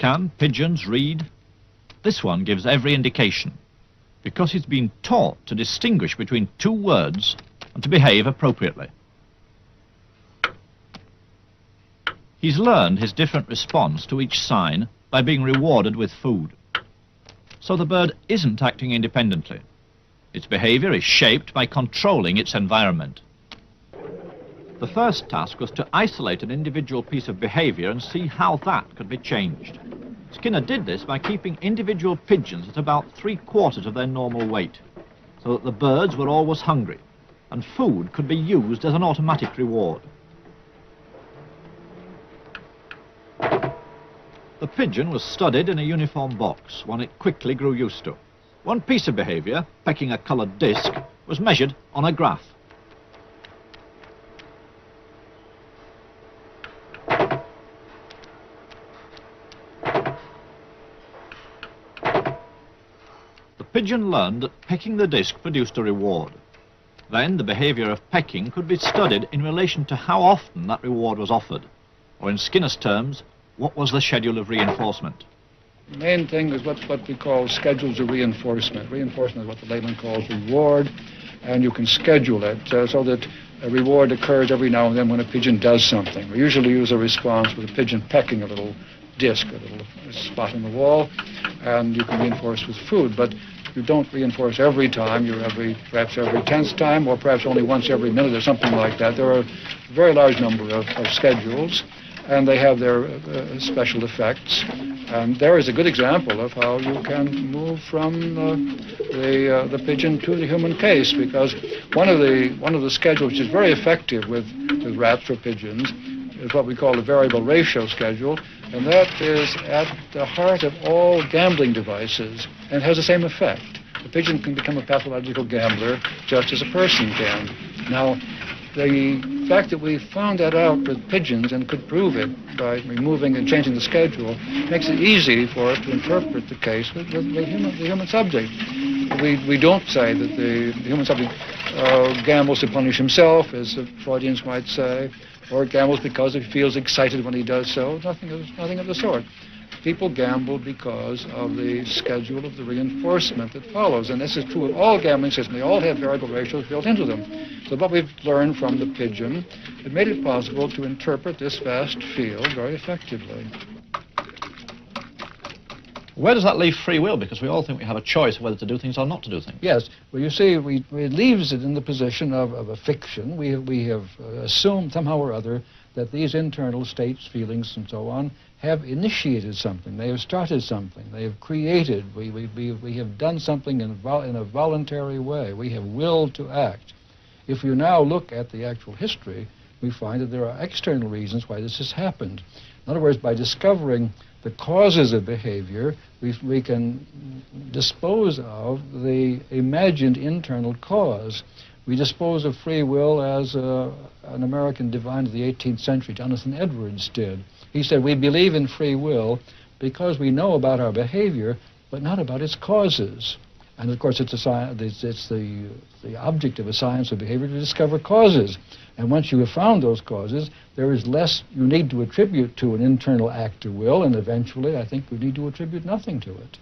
Can pigeons read? This one gives every indication, because he's been taught to distinguish between two words and to behave appropriately. He's learned his different response to each sign by being rewarded with food. So the bird isn't acting independently. Its behavior is shaped by controlling its environment. The first task was to isolate an individual piece of behavior and see how that could be changed. Skinner did this by keeping individual pigeons at about 3/4 of their normal weight, so that the birds were always hungry, and food could be used as an automatic reward. The pigeon was studied in a uniform box, one it quickly grew used to. One piece of behavior, pecking a coloured disc, was measured on a graph. The pigeon learned that pecking the disc produced a reward. Then the behavior of pecking could be studied in relation to how often that reward was offered, or in Skinner's terms, what was the schedule of reinforcement. The main thing is what we call schedules of reinforcement. Reinforcement is what the layman calls reward, and you can schedule it so that a reward occurs every now and then when a pigeon does something. We usually use a response with a pigeon pecking a little disc, a little spot in the wall, and you can reinforce with food, but you don't reinforce every time. You're perhaps every 10th time, or perhaps only once every minute or something like that. There are a very large number of schedules, and they have their special effects. And there is a good example of how you can move from the pigeon to the human case, because one of the schedules which is very effective with rats or pigeons is what we call the variable ratio schedule, and that is at the heart of all gambling devices, and has the same effect. The pigeon can become a pathological gambler just as a person can. Now, the fact that we found that out with pigeons and could prove it by removing and changing the schedule makes it easy for us to interpret the case with the human subject. We don't say that the human subject gambles to punish himself, as the Freudians might say, or gambles because he feels excited when he does so. Nothing of the sort. People gamble because of the schedule of the reinforcement that follows, and this is true of all gambling systems. They all have variable ratios built into them. So what we've learned from the pigeon, it made it possible to interpret this vast field very effectively. Where does that leave free will? Because we all think we have a choice whether to do things or not to do things. Yes. Well, you see, it leaves it in the position of a fiction. We have assumed somehow or other that these internal states, feelings, and so on, have initiated something. They have started something. They have created. We have done something in a voluntary way. We have willed to act. If you now look at the actual history, we find that there are external reasons why this has happened. In other words, by discovering the causes of behavior, we can dispose of the imagined internal cause. We dispose of free will as an American divine of the 18th century, Jonathan Edwards, did. He said, we believe in free will because we know about our behavior, but not about its causes. And of course, it's the object of a science of behavior to discover causes. And once you have found those causes, there is less you need to attribute to an internal act or will, and eventually, I think, we need to attribute nothing to it.